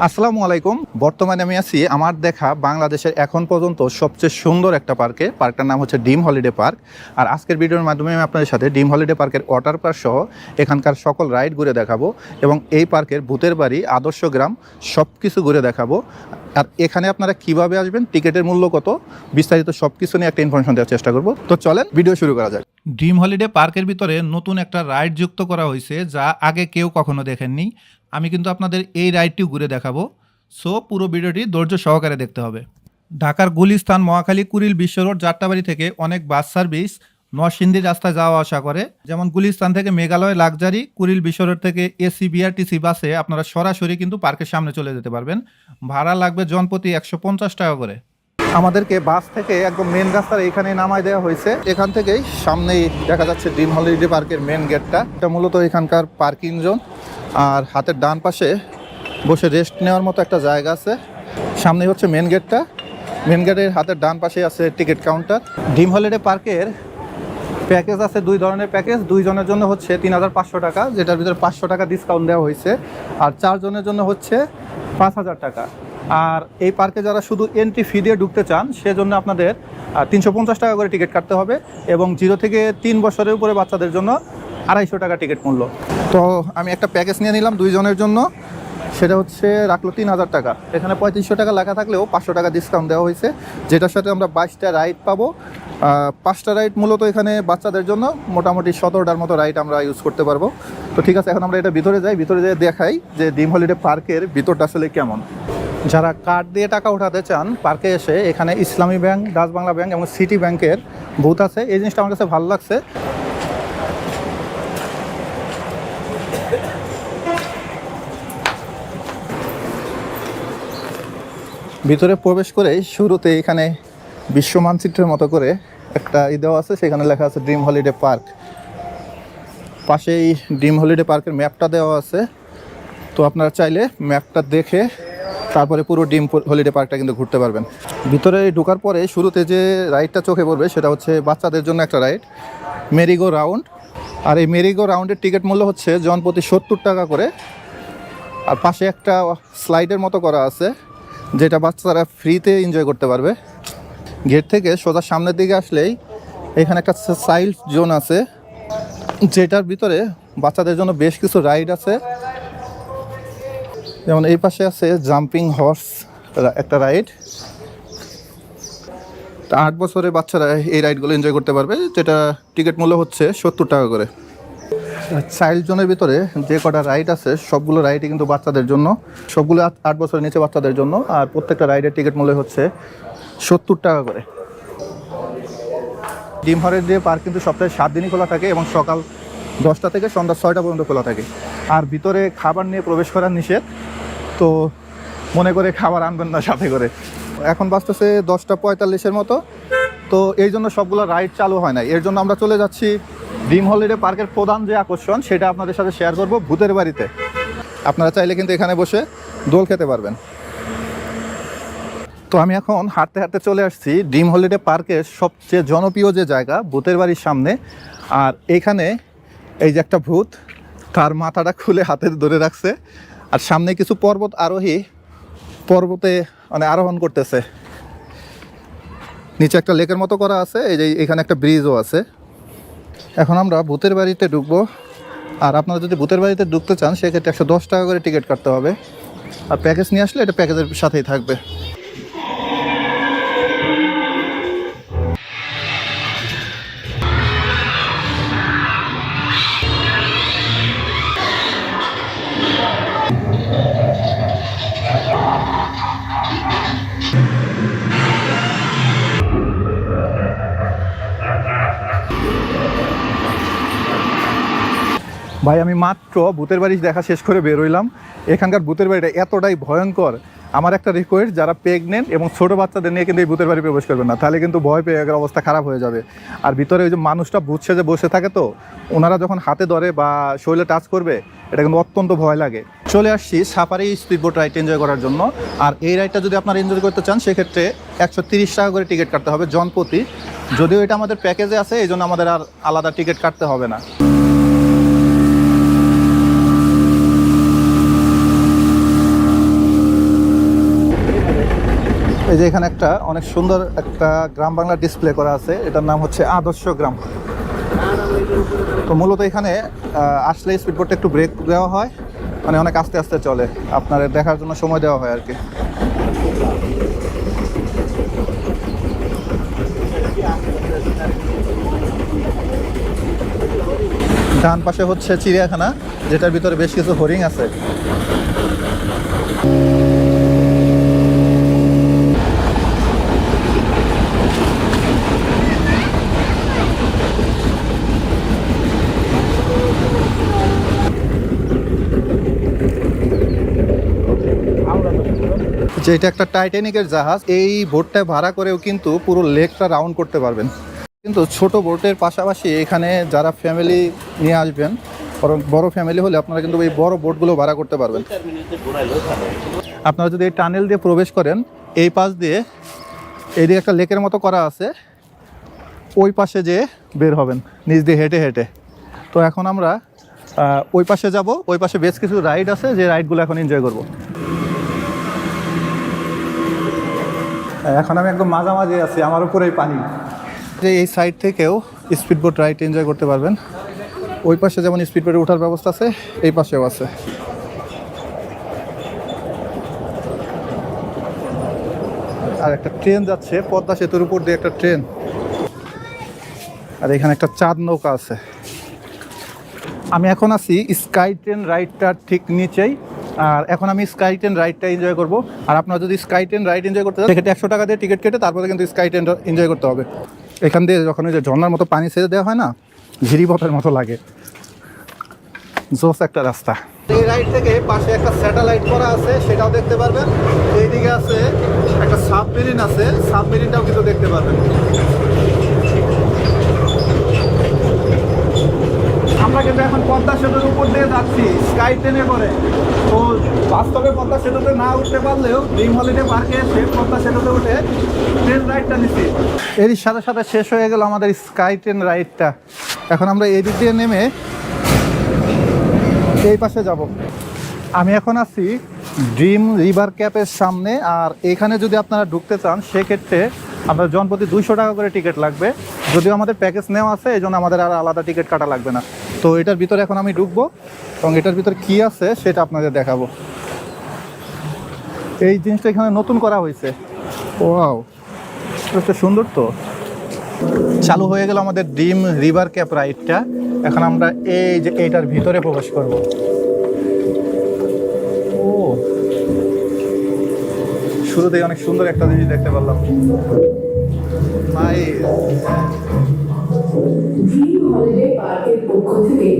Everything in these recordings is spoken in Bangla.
আসসালামু আলাইকুম। বর্তমানে আমি আছি আমার দেখা বাংলাদেশের এখন পর্যন্ত সবচেয়ে সুন্দর একটা পার্কে। পার্কটার নাম হচ্ছে ড্রিম হলিডে পার্ক। আর আজকের ভিডিওর মাধ্যমে আমি আপনাদের সাথে ড্রিম হলিডে পার্কের ওয়াটার পার্ক সহ এখানকার সকল রাইড ঘুরে দেখাবো এবং এই পার্কের ভূতের বাড়ি, আদর্শ গ্রাম সব কিছু ঘুরে দেখাবো। আর এখানে আপনারা কিভাবে আসবেন, টিকিটের মূল্য কত, বিস্তারিত সব কিছু নিয়ে একটা ইনফরমেশন দেওয়ার চেষ্টা করব। তো চলেন ভিডিও শুরু করা যাক। ড্রিম হলিডে পার্কের ভিতরে নতুন একটা রাইড যুক্ত করা হয়েছে, যা আগে কেউ কখনো দেখেননি। আমি কিন্তু আপনাদের এই রাইডটিও ঘুরে দেখাবো। সো পুরো ভিডিওটি ধৈর্য সহকারে দেখতে হবে। ঢাকার গুলিস্তান, মহাখালী, কুড়িল, বিশ্ব রোড, যাত্রাবাড়ি থেকে অনেক বাস সার্ভিস নরসিংদী রাস্তায় যাওয়া আসা করে। যেমন গুলিস্তান থেকে মেঘালয় লাক্সারি, কুড়িল বিশ্ব রোড থেকে এসি বিআরটিসি বাসে আপনারা সরাসরি কিন্তু পার্কের সামনে চলে যেতে পারবেন। ভাড়া লাগবে জনপ্রতি 150 টাকা করে। আমাদেরকে বাস থেকে একদম মেন রাস্তার এখানে নামায় দেওয়া হয়েছে। এখান থেকেই সামনেই দেখা যাচ্ছে ড্রিম হলিডে পার্কের মেন গেটটা। এটা মূলত এখানকার পার্কিং জোন। আর হাতের ডান পাশে বসে রেস্ট নেওয়ার মতো একটা জায়গা আছে। সামনে হচ্ছে মেন গেটটা। মেন গেটের হাতের ডান পাশে আছে টিকিট কাউন্টার। ড্রিম হলিডে পার্কের প্যাকেজ আছে দুই ধরনের প্যাকেজ। দুইজনের জন্য হচ্ছে 3500 টাকা, যেটার ভিতরে 500 টাকা ডিসকাউন্ট দেওয়া হয়েছে। আর 4 জনের জন্য হচ্ছে 5000 টাকা। আর এই পার্কে যারা শুধু এন্ট্রি ফি দিয়ে ঢুকতে চান, সেজন্য আপনাদের 350 টাকা করে টিকিট কাটতে হবে। এবং 0 থেকে 3 বছরের উপরে বাচ্চাদের জন্য 250 টাকা টিকিট মূল্য। তো আমি একটা প্যাকেজ নিয়ে নিলাম দুইজনের জন্য, সেটা হচ্ছে রাখলো 3000 টাকা। এখানে 3500 টাকা লেখা থাকলেও 500 টাকা ডিসকাউন্ট দেওয়া হয়েছে, যেটার সাথে আমরা 22টা রাইড পাবো। 5টা রাইড মূলত এখানে বাচ্চাদের জন্য, মোটামুটি 17টার মতো রাইড আমরা ইউজ করতে পারবো। তো ঠিক আছে, এখন আমরা এটা ভিতরে যাই। ভিতরে যেয়ে দেখাই যে ড্রিম হলিডে পার্কের ভিতরটা আসলে কেমন। যারা কার্ড দিয়ে টাকা উঠাতে চান, পার্কে এসে এখানে ইসলামী ব্যাংক, ডাচ বাংলা ব্যাংক এবং সিটি ব্যাংকের বুথ আছে। এই জিনিসটা আমার কাছে ভালো লাগছে। ভিতরে প্রবেশ করে শুরুতে এখানে বিশ্ব মানচিত্রের মতো করে একটা দেওয়া আছে, সেখানে লেখা আছে ড্রিম হলিডে পার্ক। পাশেই ড্রিম হলিডে পার্কের ম্যাপটা দেওয়া আছে। তো আপনারা চাইলে ম্যাপটা দেখে তারপরে পুরো ড্রিম হলিডে পার্কটা কিন্তু ঘুরতে পারবেন। ভিতরে ঢোকার পরে শুরুতে যে রাইডটা চোখে পড়বে সেটা হচ্ছে বাচ্চাদের জন্য একটা রাইড, মেরিগো রাউন্ড। আর এই মেরিগো রাউন্ডের টিকিট মূল্য হচ্ছে জনপ্রতি 70 টাকা করে। আর পাশে একটা স্লাইডের মতো করা আছে, যেটা বাচ্চারা ফ্রিতে এনজয় করতে পারবে। গেট থেকে সোজা সামনের দিকে আসলেই এখানে একটা চাইল্ড জোন আছে, যেটার ভিতরে বাচ্চাদের জন্য বেশ কিছু রাইড আছে। যেমন এই পাশে আছে জাম্পিং হর্স একটা রাইড। 8 বছরের বাচ্চারা এই রাইডগুলো এনজয় করতে পারবে, যেটা টিকিট মূল্য হচ্ছে 70 টাকা করে। চাইল্ড জোনের ভিতরে যে কটা রাইড আছে সবগুলো রাইডই কিন্তু বাচ্চাদের জন্য, সবগুলো 8 বছরের নিচে বাচ্চাদের জন্য। আর প্রত্যেকটা রাইডের টিকিট মূল্য হচ্ছে 70 টাকা করে। ড্রিম হলিডে পার্ক কিন্তু সপ্তাহে 7 দিনই খোলা থাকে এবং সকাল 10টা থেকে সন্ধ্যা 6টা পর্যন্ত খোলা থাকে। আর ভিতরে খাবার নিয়ে প্রবেশ করার নিষেধ, তো মনে করে খাবার আনবেন না সাথে করে। এখন বাজতেছে 10:45-এর মতো। তো এই জন্য সবগুলো রাইড চালু হয় না। এর জন্য আমরা চলে যাচ্ছি ড্রিম হলিডে পার্কের প্রধান যে আকর্ষণ, সেটা আপনাদের সাথে শেয়ার করব, ভূতের বাড়িতে। আপনারা চাইলে কিন্তু এখানে বসে দোল খেতে পারবেন। তো আমি এখন হাঁটতে হাঁটতে চলে আসছি ড্রিম হলিডে পার্কের সবচেয়ে জনপ্রিয় যে জায়গা, ভূতের বাড়ির সামনে। আর এখানে এই যে একটা ভূত, তার মাথাটা খুলে হাতে ধরে রাখছে। আর সামনে কিছু পর্বত আরোহী পর্বতে আরোহণ করতেছে। নিচে একটা লেকের মতো করা আছে, এই যে এখানে একটা ব্রিজও আছে। এখন আমরা ভূতের বাড়িতে ঢুকবো। আর আপনারা যদি ভূতের বাড়িতে ঢুকতে চান, সেক্ষেত্রে 110 টাকা করে টিকিট কাটতে হবে। আর প্যাকেজ নিয়ে আসলে এটা প্যাকেজের সাথেই থাকবে। ভাই, আমি মাত্র ভূতের বাড়ি দেখা শেষ করে বেরোইলাম। এখানকার ভূতের বাড়িটা এতটাই ভয়ঙ্কর। আমার একটা রিকোয়েস্ট, যারা প্রেগনেন্ট এবং ছোটো বাচ্চাদের নিয়ে কিন্তু এই ভূতের বাড়ি প্রবেশ করবেন না, তাহলে কিন্তু ভয় পেয়ে গেলে অবস্থা খারাপ হয়ে যাবে। আর ভিতরে ওই যে মানুষটা ভূত সেজে বসে থাকে, তো ওনারা যখন হাতে ধরে বা শরীরে টাচ করবে, এটা কিন্তু অত্যন্ত ভয় লাগে। চলে আসছি সাফারি স্পিডবোট রাইড এনজয় করার জন্য। আর এই রাইডটা যদি আপনারা এনজয় করতে চান, সেক্ষেত্রে 130 টাকা করে টিকিট কাটতে হবে জনপ্রতি। যদিও এটা আমাদের প্যাকেজে আছে, এই জন্য আমাদের আর আলাদা টিকিট কাটতে হবে না। এই যে এখানে একটা অনেক সুন্দর একটা গ্রাম বাংলা ডিসপ্লে করা আছে, এটার নাম হচ্ছে আদর্শ গ্রাম। তো মূলত এখানে আসলে স্পিডবোটটা একটু ব্রেক দেওয়া হয়, মানে অনেক আস্তে আস্তে চলে, আপনাদের দেখার জন্য সময় দেওয়া হয় আর কি। ডান পাশে হচ্ছে চিড়িয়াখানা, যেটার ভিতরে বেশ কিছু হরিণ আছে। যেটা একটা টাইটানিকের জাহাজ, এই বোটটা ভাড়া করেও কিন্তু পুরো লেকটা রাউন্ড করতে পারবেন। কিন্তু ছোট বোটের পাশাপাশি এখানে যারা ফ্যামিলি নিয়ে আসবেন, বড় ফ্যামিলি হলে আপনারা কিন্তু এই বড় বোটগুলো ভাড়া করতে পারবেন। আপনারা যদি এই টানেল দিয়ে প্রবেশ করেন, এই পাশ দিয়ে এইদিকে একটা লেকের মতো করা আছে, ওই পাশে যেয়ে বের হবেন নিচ দিয়ে হেঁটে হেঁটে। তো এখন আমরা ওই পাশে যাব, ওই পাশে বেশ কিছু রাইড আছে, যে রাইডগুলো এখন এনজয় করব। এখন আমি একদম মাঝামাঝি আছি, আমার উপরেই পানি। যে এই সাইড থেকেও স্পিডবোট রাইড এনজয় করতে পারবেন। ওই পাশে যেমন স্পিডবোটে ওঠার ব্যবস্থা আছে, এই পাশেও আছে। আর একটা ট্রেন যাচ্ছে পদ্মা সেতুর উপর দিয়ে, একটা ট্রেন। আর এখানে একটা চাঁদ নৌকা আছে। আমি এখন আছি স্কাই ট্রেন রাইডটার ঠিক নিচেই, আর এখন আমি স্কাই ট্রেন রাইডটা এনজয় করব। আর আপনারা যদি স্কাই ট্রেন রাইড এনজয় করতে চান, সেক্ষেত্রে 100 টাকা দিয়ে টিকিট কেটে তারপরে কিন্তু স্কাই ট্রেন এনজয় করতে হবে। এখান দিয়ে যখন ওই যে ঝর্নার মতো পানি ছেড়ে দেওয়া হয় না, ঝিরিপথের মতো লাগে, জোস একটা রাস্তা। এই রাইড থেকে পাশে একটা স্যাটেলাইট করা আছে, সেটাও দেখতে পারবেন। এইদিকে আছে একটা সাবমেরিন আছে, সাবমেরিনটাও কিন্তু দেখতে পারবেন। আমরা কিন্তু এখন পদ্মা সেতুর উপর দিয়ে যাচ্ছি স্কাই ট্রেনে করে। তো বাস্তবে পদ্মা সেতুতে না উঠতে পারলেও ড্রিম হলিডে পার্কে এসে পদ্মা সেতুতে উঠে ট্রেন রাইডটা নিচ্ছি। এরই সাথে সাথে শেষ হয়ে গেল আমাদের স্কাই ট্রেন রাইডটা। এখন আমরা এই দিক দিয়ে নেমে এই পাশে যাব। আমি এখন আছি ড্রিম রিভার ক্যাপের সামনে। আর এখানে যদি আপনারা ঢুকতে চান, সেক্ষেত্রে আপনার জনপ্রতি 200 টাকা করে টিকিট লাগবে। যদিও আমাদের প্যাকেজ নেওয়া আছে, এই জন্য আমাদের আর আলাদা টিকিট কাটা লাগবে না। তো এটার ভিতরে এখন আমি ঢুকবো এবং এটার ভিতরে কী আছে সেটা আপনাদের দেখাবো। এই জিনিসটা এখানে নতুন করা হয়েছে। ওয়াও, এটা সুন্দর। তো চালু হয়ে গেল আমাদের ড্রিম রিভার ক্যাপ রাইডটা। এখন আমরা এই যে এইটার ভিতরে প্রবেশ করব। ও, শুরুতেই অনেক সুন্দর একটা জিনিস দেখতে পারলাম। ভাই, ড্রিম হলিডে পার্কের পক্ষ থেকে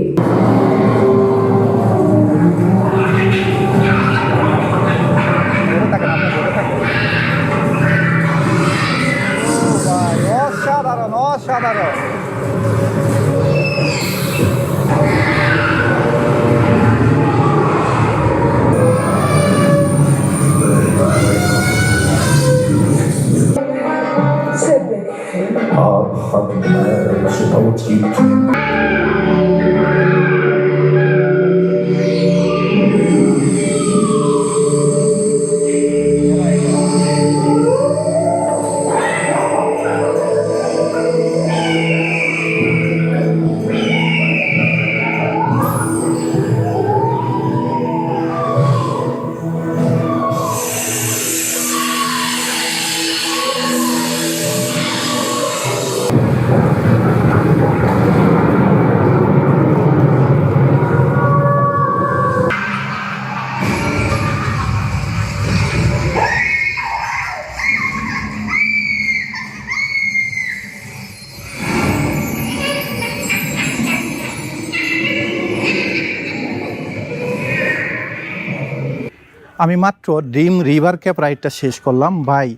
অসাধারণ অসাধারণ। আমি মাত্র ড্রিম রিভার ক্যাপ রাইডটা শেষ করলাম। ভাই,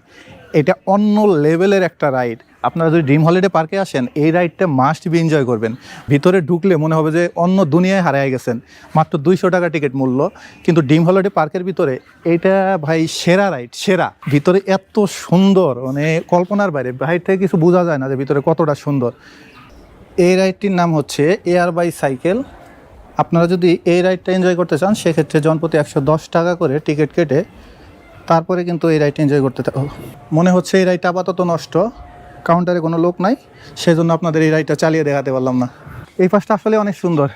এটা অন্য লেভেলের একটা রাইড। আপনারা যদি ড্রিম হলিডে পার্কে আসেন, এই রাইডটা মাস্ট বি এনজয় করবেন। ভিতরে ঢুকলে মনে হবে যে অন্য দুনিয়ায় হারিয়ে গেছেন। মাত্র 200 টাকা টিকিট মূল্য, কিন্তু ড্রিম হলিডে পার্কের ভিতরে এইটা ভাই সেরা রাইড, সেরা। ভিতরে এত সুন্দর, মানে কল্পনার বাইরে। বাইরে থেকে কিছু বোঝা যায় না যে ভিতরে কতটা সুন্দর। এই রাইডটির নাম হচ্ছে এয়ার বাই সাইকেল। আপনারা যদি এই রাইডটা এনজয় করতে চান, সেক্ষেত্রে জনপ্রতি 110 টাকা করে টিকিট কেটে তারপরে কিন্তু এই রাইডটা এনজয় করতে থাকো। মনে হচ্ছে এই রাইডটা আপাতত নষ্ট, কাউন্টারে কোনো লোক নাই, সেই জন্য আপনাদের এই রাইডটা চালিয়ে দেখাতে পারলাম না। এই পাশটা আসলে অনেক সুন্দর।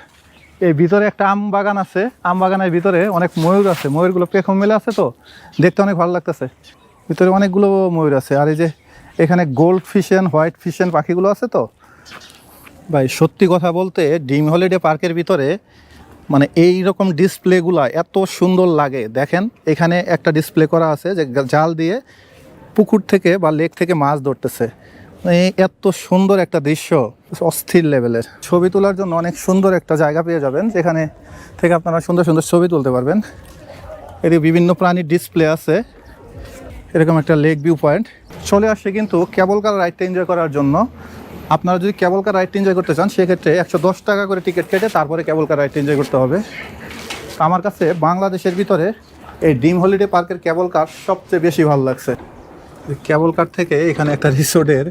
এই ভিতরে একটা আম বাগান আছে, আম বাগানের ভিতরে অনেক ময়ূর আছে, ময়ূরগুলো পেখম মেলে আছে, তো দেখতে অনেক ভালো লাগতেছে। ভিতরে অনেকগুলো ময়ূর আছে, আর এই যে এখানে গোল্ড ফিশেন, হোয়াইট ফিশেন পাখিগুলো আছে। তো ভাই সত্যি কথা বলতে ড্রিম হলিডে পার্কের ভিতরে মানে এই রকম ডিসপ্লেগুলা এত সুন্দর লাগে। দেখেন এখানে একটা ডিসপ্লে করা আছে যে জাল দিয়ে পুকুর থেকে বা লেক থেকে মাছ ধরতেছে। এত সুন্দর একটা দৃশ্য, অস্থির লেভেলের। ছবি তোলার জন্য অনেক সুন্দর একটা জায়গা পেয়ে যাবেন, যেখানে থেকে আপনারা সুন্দর সুন্দর ছবি তুলতে পারবেন। এদিকে বিভিন্ন প্রাণীর ডিসপ্লে আছে, এরকম একটা লেক ভিউ পয়েন্ট চলে আসছে। কিন্তু কেবল কার রাইডটা এনজয় করার জন্য আপনারা যদি কেবল কার রাইডটা এনজয় করতে চান, সেক্ষেত্রে 110 টাকা করে টিকিট কেটে তারপরে কেবল কার রাইডটা এনজয় করতে হবে। আমার কাছে বাংলাদেশের ভিতরে এই ড্রিম হলিডে পার্কের কেবল কার সবচেয়ে বেশি ভালো লাগছে। কেবল কার থেকে এখানে একটা রিসোর্টের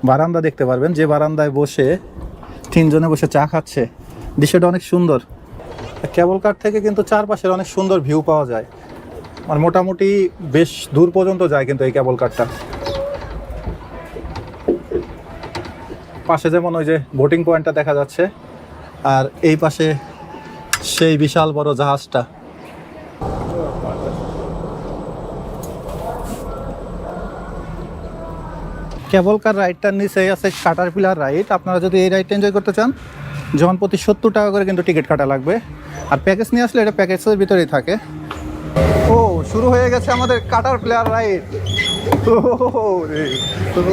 বারান্দা দেখতে পারবেন, যে বারান্দায় বসে 3 জনে বসে চা খাচ্ছে। দৃশ্যটা অনেক সুন্দর। কেবল কার থেকে কিন্তু চারপাশের অনেক সুন্দর ভিউ পাওয়া যায়, মানে মোটামুটি বেশ দূর পর্যন্ত যায় কিন্তু এই কেবল কারটা। পাশে যেমন ওই যে বোটিং পয়েন্টটা দেখা যাচ্ছে, আর এই পাশে সেই বিশাল বড় জাহাজটা। কেবল কার রাইডটার নিচে আছে কাটারপিলার রাইড। আপনারা যদি এই রাইডটা এনজয় করতে চান, জন প্রতি 70 টাকা করে কিন্তু টিকিট কাটা লাগবে। আর প্যাকেজ নিয়ে আসলে এটা প্যাকেজের ভিতরেই থাকে। ও শুরু হয়ে গেছে আমাদের কাটারপিলার রাইড।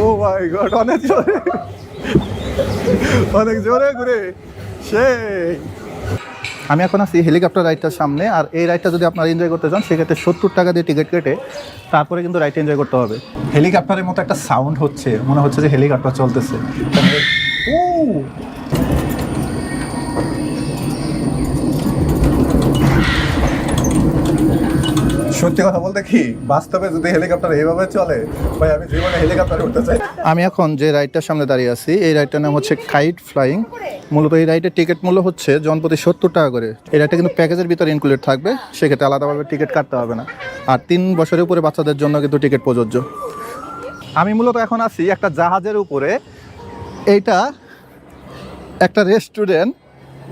ও মাই গড, অনেক জোরে, অনেক জোরে ঘুরে সেই। আমি এখন আছি হেলিকপ্টার রাইডটার সামনে। আর এই রাইডটা যদি আপনারা এনজয় করতে চান, সেক্ষেত্রে 70 টাকা দিয়ে টিকিট কেটে তারপরে কিন্তু রাইডটা এনজয় করতে হবে। হেলিকপ্টারের মতো একটা সাউন্ড হচ্ছে, মনে হচ্ছে যে হেলিকপ্টার চলতেছে। ও সত্যি কথা বলতে কি, বাস্তবে যদি হেলিকপ্টার এইভাবে চলে, ভাই আমি জীবনে হেলিকপ্টারে উঠতে চাই। আমি এখন যে রাইডটার সামনে দাঁড়িয়ে আছি, এই রাইডটার নাম হচ্ছে কাইট ফ্লাইং। মূলত এই রাইডের টিকিট মূল্য হচ্ছে জনপ্রতি 70 টাকা করে। এই রাইডটা কিন্তু প্যাকেজের ভিতরে ইনক্লুডেড থাকবে, সেক্ষেত্রে আলাদাভাবে টিকিট কাটতে হবে না। আর 3 বছরের উপরে বাচ্চাদের জন্য কিন্তু টিকিট প্রযোজ্য। আমি মূলত এখন আছি একটা জাহাজের উপরে। এইটা একটা রেস্টুরেন্ট,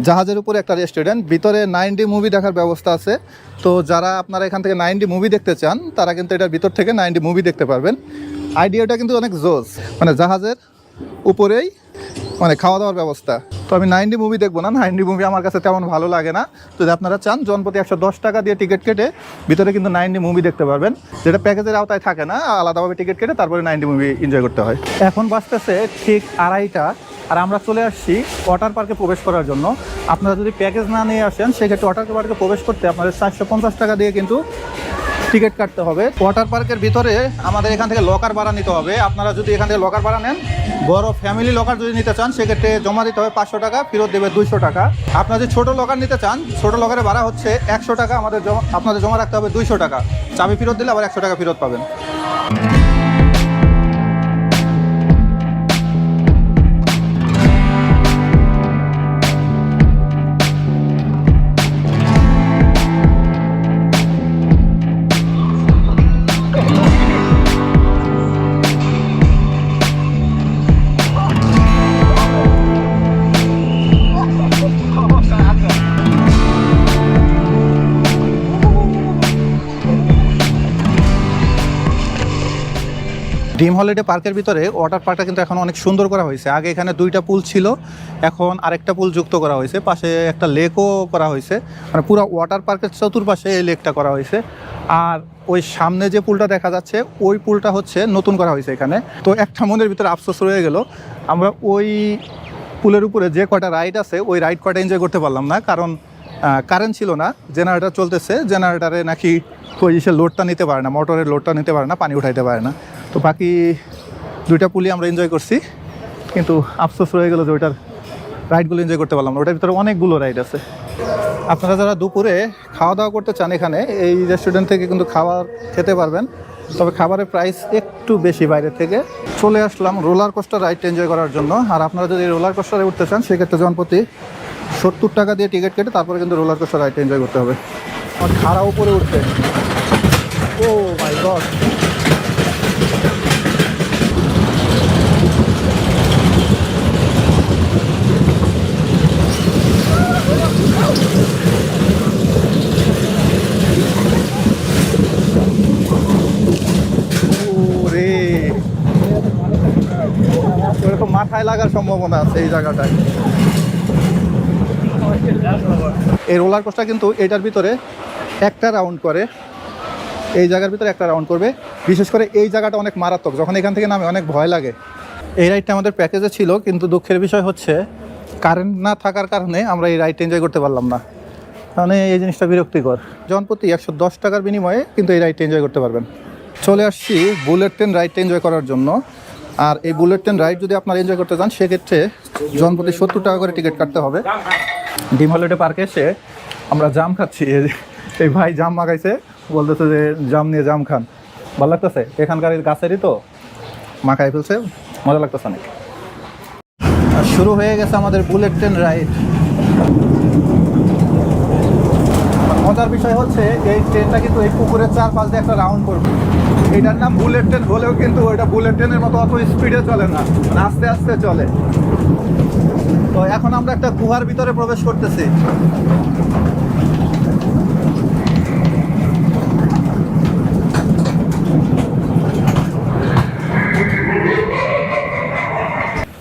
জাহাজের উপরে একটা রেস্টুরেন্ট, ভিতরে 9D মুভি দেখার ব্যবস্থা আছে। তো যারা আপনারা এখান থেকে 9D মুভি দেখতে চান, তারা কিন্তু এটার ভিতর থেকে 9D মুভি দেখতে পারবেন। আইডিয়াটা কিন্তু অনেক জোস, মানে জাহাজের উপরেই মানে খাওয়া দাওয়ার ব্যবস্থা। তো আমি 9D মুভি দেখবো না, 9D মুভি আমার কাছে তেমন ভালো লাগে না। যদি আপনারা চান, জনপ্রতি 110 টাকা দিয়ে টিকিট কেটে ভিতরে কিন্তু 9D মুভি দেখতে পারবেন, যেটা প্যাকেজের আওতায় থাকে না। আলাদাভাবে টিকিট কেটে তারপরে 9D মুভি এনজয় করতে হয়। এখন বাজতেছে ঠিক 2:30টা, আর আমরা চলে আসছি ওয়াটার পার্কে প্রবেশ করার জন্য। আপনারা যদি প্যাকেজ না নিয়ে আসেন, সেক্ষেত্রে ওয়াটার পার্কে প্রবেশ করতে আপনাদের 450 টাকা দিয়ে কিন্তু টিকিট কাটতে হবে। ওয়াটার পার্কের ভিতরে আমাদের এখান থেকে লকার ভাড়া নিতে হবে। আপনারা যদি এখান থেকে লকার ভাড়া নেন, বড় ফ্যামিলি লকার যদি নিতে চান, সেক্ষেত্রে জমা দিতে হবে 500 টাকা, ফেরত দেবে 200 টাকা। আপনারা যদি ছোটো লকার নিতে চান, ছোটো লকারের ভাড়া হচ্ছে 100 টাকা, আপনাদের জমা রাখতে হবে 200 টাকা। চাবি ফেরত দিলে আবার 100 টাকা ফেরত পাবেন। ড্রিম হলিডে পার্কের ভিতরে ওয়াটার পার্কটা কিন্তু এখন অনেক সুন্দর করা হয়েছে। আগে এখানে 2টা পুল ছিল, এখন আরেকটা পুল যুক্ত করা হয়েছে। পাশে একটা লেকও করা হয়েছে, মানে পুরো ওয়াটার পার্কের চতুর্পাশে এই লেকটা করা হয়েছে। আর ওই সামনে যে পুলটা দেখা যাচ্ছে, ওই পুলটা হচ্ছে নতুন করা হয়েছে এখানে। তো একটা মনের ভিতরে আফসোস রয়ে গেল, আমরা ওই পুলের উপরে যে কয়টা রাইড আছে, ওই রাইড কয়টা এনজয় করতে পারলাম না, কারণ কারেন্ট ছিল না। জেনারেটর চলতেছে, জেনারেটারে নাকি ওই লোডটা নিতে পারে না, মোটরের লোডটা নিতে পারে না, পানি উঠাইতে পারে না। তো বাকি 2টা পুলই আমরা এনজয় করছি, কিন্তু আফসোস রয়ে গেলো যে ওইটার রাইডগুলো এনজয় করতে পারলাম না। ওটার ভিতরে অনেকগুলো রাইড আছে। আপনারা যারা দুপুরে খাওয়া দাওয়া করতে চান, এখানে এই রেস্টুরেন্ট থেকে কিন্তু খাবার খেতে পারবেন, তবে খাবারের প্রাইস একটু বেশি বাইরের থেকে। চলে আসলাম রোলার কোস্টার রাইডটা এনজয় করার জন্য। আর আপনারা যদি রোলার কোস্টারে উঠতে চান, সেক্ষেত্রে জনপ্রতি 70 টাকা দিয়ে টিকিট কেটে তারপরে কিন্তু রোলার কোস্টার রাইডটা এনজয় করতে হবে। আমার খাড়া উপরে উঠতে ও মাই গড, ওরে ওরকম মাথায় লাগার সম্ভাবনা আছে এই জায়গাটায়। এই রোলার কোস্টার কিন্তু এটার ভিতরে একটা রাউন্ড করে, এই জায়গার ভিতরে একটা রাউন্ড করবে। বিশেষ করে এই জায়গাটা অনেক মারাত্মক, যখন এখান থেকে নামে অনেক ভয় লাগে। এই রাইডটা আমাদের প্যাকেজে ছিল, কিন্তু দুঃখের বিষয় হচ্ছে কারেন্ট না থাকার কারণে আমরা এই রাইডটা এনজয় করতে পারলাম না। মানে এই জিনিসটা বিরক্তিকর। জনপ্রতি 110 টাকার বিনিময়ে কিন্তু এই রাইডটা এনজয় করতে পারবেন। চলে আসছি বুলেট ট্রেন রাইডটা এনজয় করার জন্য। আর এই বুলেট ট্রেন রাইড যদি আপনারা এনজয় করতে চান, সেক্ষেত্রে জনপ্রতি 70 টাকা করে টিকিট কাটতে হবে। ডিম হলিডে পার্কে এসে আমরা জাম খাচ্ছি। এই ভাই জাম মাগাইছে, বলতেছে যে জাম নিয়ে জাম খান। ভালো লাগতেছে, এখানকার গাছেরই তো মাখাই ফেলছে, মজা লাগতেছে অনেক। আর শুরু হয়ে গেছে আমাদের বুলেট ট্রেন রাইড। মজার বিষয় হচ্ছে এই ট্রেনটা কিন্তু এই পুকুরের চারপাশ দিয়ে একটা রাউন্ড করবে। এটার নাম বুলেট ট্রেন হলেও কিন্তু ওইটা বুলেট ট্রেনের মতো অত স্পিডে চলে না, আস্তে আস্তে চলে। তো এখন আমরা একটা গুহার ভিতরে প্রবেশ করতেছি।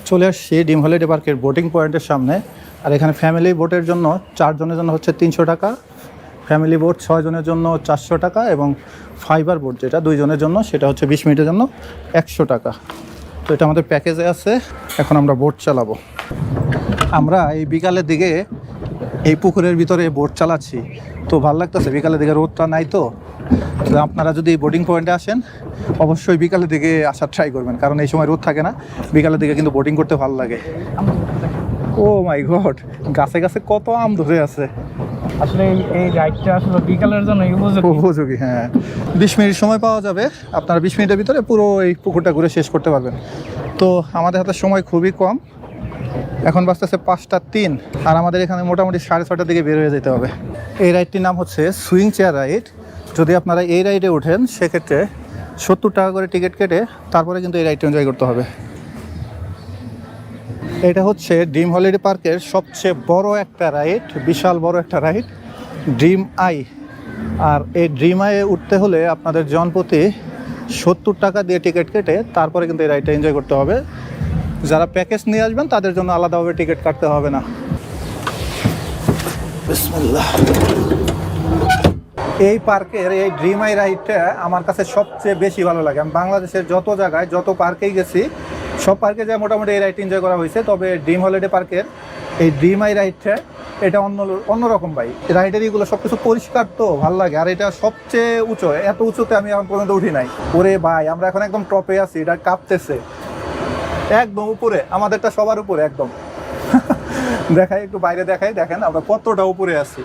চলে আসছি ডিম হলিডে পার্কের বোটিং পয়েন্টের সামনে। আর এখানে ফ্যামিলি বোটের জন্য 4 জনের জন্য হচ্ছে 300 টাকা, ফ্যামিলি বোট 6 জনের জন্য 400 টাকা, এবং ফাইবার বোট যেটা 2 জনের জন্য সেটা হচ্ছে 20 মিনিটের জন্য 100 টাকা। তো এটা আমাদের প্যাকেজে আছে। এখন আমরা বোট চালাবো। আমরা এই বিকালের দিকে এই পুকুরের ভিতরে বোট চালাচ্ছি, তো ভালো লাগতেছে। বিকালের দিকে রোদটা নাই, তো আপনারা যদি বোটিং পয়েন্টে আসেন অবশ্যই বিকালের দিকে আসার ট্রাই করবেন, কারণ এই সময় রোদ থাকে না। বিকালের দিকে কিন্তু বোটিং করতে ভালো লাগে। ও মাই গড, গাছে গাছে কত আম ধরে আছে। আসলে এই রাইডটা আসলে বিকালের জন্য উপযোগী। হ্যাঁ, 20 মিনিট সময় পাওয়া যাবে, আপনারা 20 মিনিটের ভিতরে পুরো এই পুকুরটা ঘুরে শেষ করতে পারবেন। তো আমাদের হাতে সময় খুবই কম, এখন বাজতেছে 5:03, আর আমাদের এখানে মোটামুটি 6:30টার দিকে বের হয়ে যেতে হবে। এই রাইডটির নাম হচ্ছে সুইং চেয়ার রাইড। যদি আপনারা এই রাইডে ওঠেন, সেক্ষেত্রে 70 টাকা করে টিকিট কেটে তারপরে কিন্তু এই রাইডটা এনজয় করতে হবে। এটা হচ্ছে ড্রিম হলিডে পার্কের সবচেয়ে বড় একটা রাইড, বিশাল বড় একটা রাইড, ড্রিম আই। আর এই ড্রিম আইয়ে উঠতে হলে আপনাদের জনপ্রতি 70 টাকা দিয়ে টিকিট কেটে তারপরে কিন্তু এই রাইডটা এনজয় করতে হবে। যারা প্যাকেজ নিয়ে আসবেন তাদের জন্য আলাদাভাবে টিকিট কাটতে হবে না। বিসমিল্লাহ। এই পার্কের এই ড্রিম আই রাইডটা আমার কাছে সবচেয়ে বেশি ভালো লাগে। আমি বাংলাদেশের যত জায়গায় যত পার্কেই গেছি, সব পার্কে যা মোটামুটি এই রাইড এনজয় করা হয়েছে, তবে ড্রিম হলিডে পার্কের এই ড্রিম আই রাইডটা এটা অন্যরকম ভাই। রাইডের এগুলো সব কিছু পরিষ্কার, তো ভালো লাগে। আর এটা সবচেয়ে উঁচু, এত উঁচুতে আমি এখন পর্যন্ত উঠি নাই। ওরে ভাই, আমরা এখন একদম টপে আছি, এটা কাঁপতেছে একদম উপরে, আমাদেরটা সবার উপরে একদম। দেখাই একটু বাইরে, দেখাই, দেখেন আমরা কতটা উপরে আছি।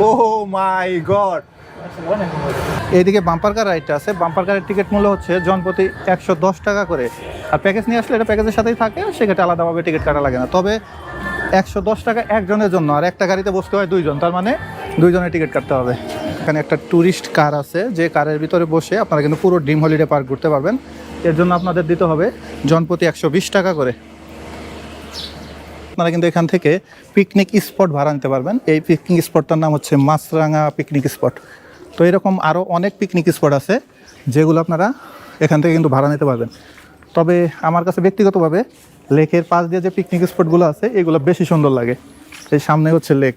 ও মাই গড। এইদিকে বাম্পার কার রাইডটা আছে। বাম্পার কারের টিকিট মূল্য হচ্ছে জনপ্রতি 110 টাকা করে। আর প্যাকেজ নিয়ে আসলে এটা প্যাকেজের সাথেই থাকে, সেক্ষেত্রে আলাদাভাবে টিকিট কাটা লাগে না। তবে 110 টাকা একজনের জন্য, আর একটা গাড়িতে বসতে হয় 2 জন, তার মানে 2 জনের টিকিট কাটতে হবে। এখানে একটা ট্যুরিস্ট কার আছে, যে কারের ভিতরে বসে আপনারা কিন্তু পুরো ড্রিম হলিডে পার্ক ঘুরতে পারবেন। এর জন্য আপনাদের দিতে হবে জনপ্রতি 120 টাকা করে। আপনারা কিন্তু এখান থেকে পিকনিক স্পট ভাড়া নিতে পারবেন। এই পিকনিক স্পটটার নাম হচ্ছে মাছরাঙা পিকনিক স্পট। তো এরকম আরও অনেক পিকনিক স্পট আছে, যেগুলো আপনারা এখান থেকে কিন্তু ভাড়া নিতে পারবেন। তবে আমার কাছে ব্যক্তিগতভাবে লেকের পাশ দিয়ে যে পিকনিক স্পটগুলো আছে, এগুলো বেশি সুন্দর লাগে। এই সামনে হচ্ছে লেক।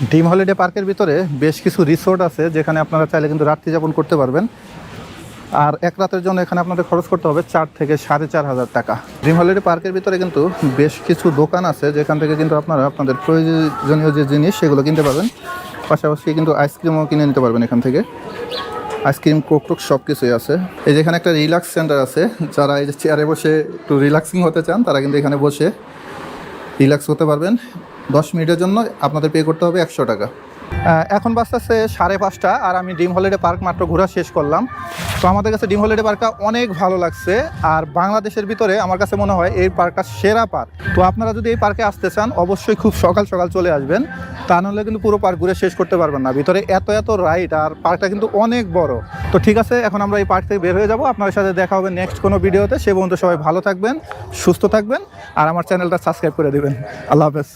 ড্রিম হলিডে পার্কের ভিতরে বেশ কিছু রিসোর্ট আছে, যেখানে আপনারা চাইলে কিন্তু রাত্রি যাপন করতে পারবেন। আর এক রাতের জন্য এখানে আপনাদের খরচ করতে হবে 4 থেকে 4,500 টাকা। ড্রিম হলিডে পার্কের ভিতরে কিন্তু বেশ কিছু দোকান আছে, যেখান থেকে কিন্তু আপনারা আপনাদের প্রয়োজনীয় যে জিনিস সেগুলো কিনতে পারবেন। পাশাপাশি কিন্তু আইসক্রিমও কিনে নিতে পারবেন এখান থেকে। আইসক্রিম, কোক টোক সব কিছুই আছে। এই যেখানে একটা রিল্যাক্স সেন্টার আছে, যারা এই যে চেয়ারে বসে একটু রিল্যাক্সিং হতে চান, তারা কিন্তু এখানে বসে রিল্যাক্স হতে পারবেন। 10 মিনিটের জন্য আপনাদের পে করতে হবে 100 টাকা। এখন বাজতেছে 5:30 আর আমি ড্রিম হলিডে পার্ক মাত্র ঘোরা শেষ করলাম। তো আমাদের কাছে ড্রিম হলিডে পার্কটা অনেক ভালো লাগছে, আর বাংলাদেশের ভিতরে আমার কাছে মনে হয় এই পার্কটা সেরা পার্ক। তো আপনারা যদি এই পার্কে আসতে চান অবশ্যই খুব সকাল সকাল চলে আসবেন, তা নাহলে কিন্তু পুরো পার্ক ঘুরে শেষ করতে পারবেন না। ভিতরে এত এত রাইড, আর পার্কটা কিন্তু অনেক বড়। তো ঠিক আছে, এখন আমরা এই পার্ক থেকে বের হয়ে যাবো। আপনাদের সাথে দেখা হবে নেক্সট কোনো ভিডিওতে। সে পর্যন্ত সবাই ভালো থাকবেন, সুস্থ থাকবেন, আর আমার চ্যানেলটা সাবস্ক্রাইব করে দেবেন। আল্লাহ হাফেজ।